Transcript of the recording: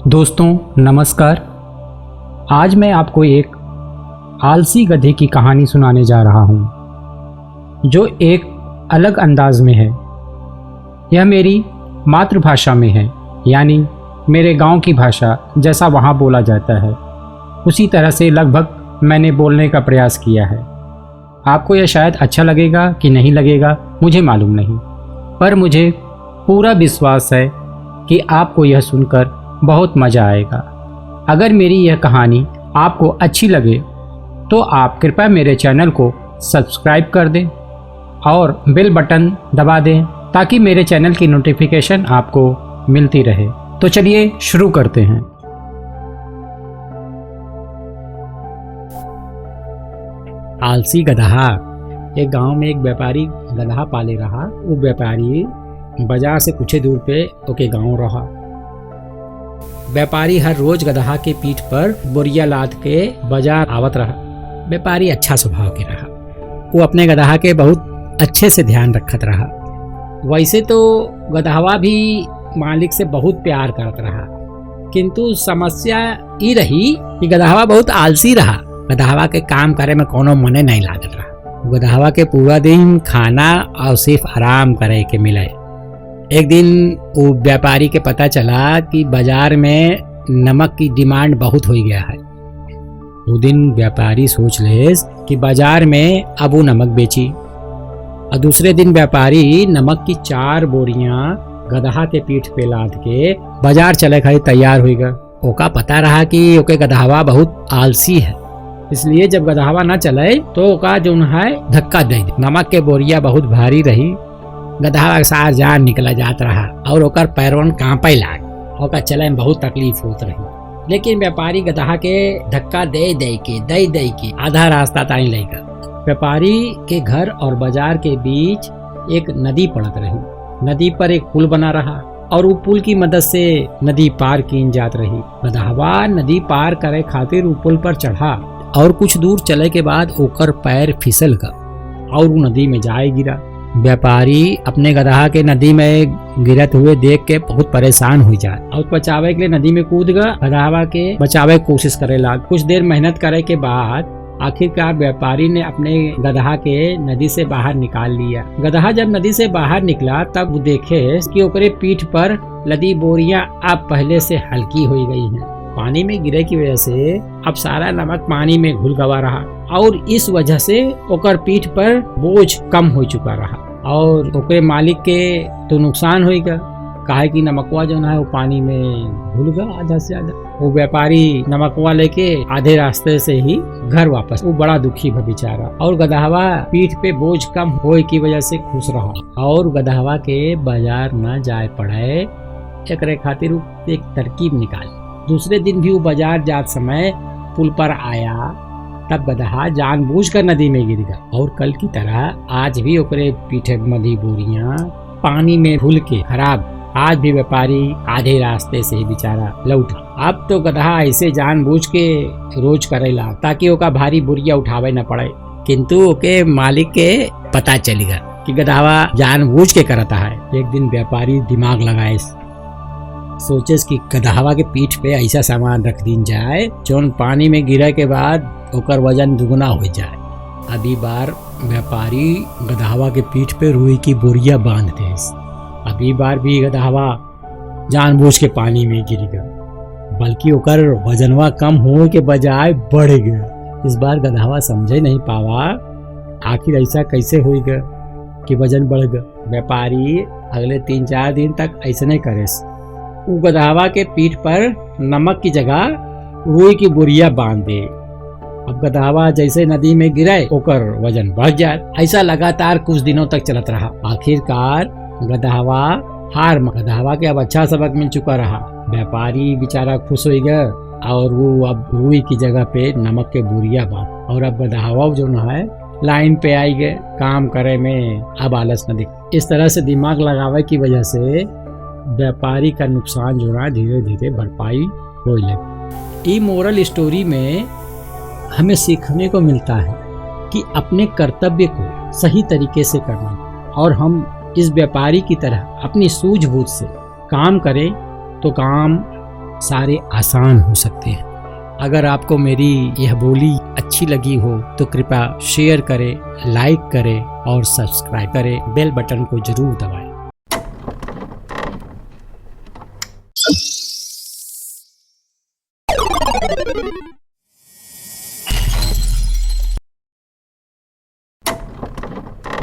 दोस्तों नमस्कार। आज मैं आपको एक आलसी गधे की कहानी सुनाने जा रहा हूँ जो एक अलग अंदाज में है। यह मेरी मातृभाषा में है, यानी मेरे गांव की भाषा जैसा वहाँ बोला जाता है उसी तरह से लगभग मैंने बोलने का प्रयास किया है। आपको यह शायद अच्छा लगेगा कि नहीं लगेगा मुझे मालूम नहीं, पर मुझे पूरा विश्वास है कि आपको यह सुनकर बहुत मज़ा आएगा। अगर मेरी यह कहानी आपको अच्छी लगे तो आप कृपया मेरे चैनल को सब्सक्राइब कर दें और बेल बटन दबा दें ताकि मेरे चैनल की नोटिफिकेशन आपको मिलती रहे। तो चलिए शुरू करते हैं। आलसी गधा। एक गांव में एक व्यापारी गधा पाले रहा। वो व्यापारी बाजार से कुछ दूर पे ओके गांव रहा। व्यापारी हर रोज गधा के पीठ पर बोरिया लाद के बाजार आवत रहा। व्यापारी अच्छा स्वभाव के रहा। वो अपने गधा के बहुत अच्छे से ध्यान रखत रहा। वैसे तो गधावा भी मालिक से बहुत प्यार करत रहा, किंतु समस्या ये रही कि गधावा बहुत आलसी रहा। गधावा के काम करे में कोनो मने नहीं लागत रहा। गधावा के पूरा दिन खाना और सिर्फ आराम करे के मिले। एक दिन वो व्यापारी के पता चला कि बाजार में नमक की डिमांड बहुत हो गया है। वो दिन व्यापारी सोच ले कि बाजार में अब वो नमक बेची। और दूसरे दिन व्यापारी नमक की 4 बोरियां गधा के पीठ पे लाद के बाजार चले खाई तैयार हो गया। ओका पता रहा कि ओके गधावा बहुत आलसी है, इसलिए जब गधावा न चले तो ओका जो है धक्का दे दी। नमक के बोरिया बहुत भारी रही। गधा सार जान निकला जात रहा और ओकर पैरवन कांपे लाग। ओकर चले में बहुत तकलीफ होत रही, लेकिन व्यापारी गधा के धक्का दे दे के आधा रास्ता ताई लेगा। व्यापारी के घर और बाजार के बीच एक नदी पड़त रही। नदी पर एक पुल बना रहा और वो पुल की मदद से नदी पार की जात रही। गधावा नदी पार करे खातिर वो पुल पर चढ़ा और कुछ दूर चले के बाद ओकर पैर फिसल गया और वो नदी में जाए गिरा। व्यापारी अपने गधा के नदी में गिरत हुए देख के बहुत परेशान हो जाए और बचावे के लिए नदी में कूद गया। गधावा के बचावे की कोशिश करे लगा। कुछ देर मेहनत करे के बाद आखिरकार व्यापारी ने अपने गधा के नदी से बाहर निकाल लिया। गधा जब नदी से बाहर निकला तब वो देखे कि ओकरे पीठ पर लदी बोरियां अब पहले से हल्की हो गई हैं। पानी में गिरे की वजह से अब सारा नमक पानी में घुल गवा रहा और इस वजह से ओकर पीठ पर बोझ कम हो चुका रहा और ओकरे मालिक के तो नुकसान होगा, काहे कि नमकवा जो है वो पानी में घुल गया आधा से ज्यादा। वो व्यापारी नमकवा लेके आधे रास्ते से ही घर वापस। वो बड़ा दुखी भा बेचारा। और गधावा पीठ पे बोझ कम होए की वजह से खुश रहा और गधावा के बाजार न जाए पड़े एकरे खातिर एक तरकीब निकाली। दूसरे दिन भी वो बाजार जात समय पुल पर आया तब गधा जानबूझकर नदी में गिर गया और कल की तरह आज भी ओकरे पीठे मधी बोरियां पानी में घुल के खराब। आज भी व्यापारी आधे रास्ते से ही बेचारा लौटा। अब तो गधा ऐसे जानबूझ के रोज करेला ताकि ओका भारी बोरिया उठावे न पड़े, किंतु ओके मालिक के पता चलेगा कि गधावा जानबूझ के करता है। एक दिन व्यापारी दिमाग लगाए, सोचे कि गधावा के पीठ पे ऐसा सामान रख दी जाए जोन पानी में गिरे के बाद ओकर वजन दुगुना हो जाए। अभी बार व्यापारी गधावा के पीठ पे रुई की बोरिया बांध दे। अभी बार भी गधावा जानबूझ के पानी में गिर गया, बल्कि ओकर वजनवा कम होने के बजाय बढ़ गया। इस बार गधावा समझे नहीं पावा आखिर ऐसा कैसे हो गया कि वजन बढ़ गया। व्यापारी अगले 3-4 दिन तक ऐसे नहीं करे। वो गधावा के पीठ पर नमक की जगह रुई की बोरिया बांध दे। अब गधावा जैसे नदी में गिरे ओकर वजन बढ़ जाए। ऐसा लगातार कुछ दिनों तक चलत रहा। आखिरकार गधावा के अब अच्छा सबक मिल चुका रहा। व्यापारी बेचारा खुश हो गया और वो अब रुई की जगह पे नमक के बोरिया बांध। और अब गधावा जो है लाइन पे आई गए काम करे में, अब आलस न दिख। इस तरह से दिमाग लगावे की वजह से व्यापारी का नुकसान जो है धीरे धीरे भरपाई हो लगी। ये मोरल स्टोरी में हमें सीखने को मिलता है कि अपने कर्तव्य को सही तरीके से करना और हम इस व्यापारी की तरह अपनी सूझबूझ से काम करें तो काम सारे आसान हो सकते हैं। अगर आपको मेरी यह बोली अच्छी लगी हो तो कृपया शेयर करें, लाइक करें और सब्सक्राइब करें। बेल बटन को जरूर दबाएं।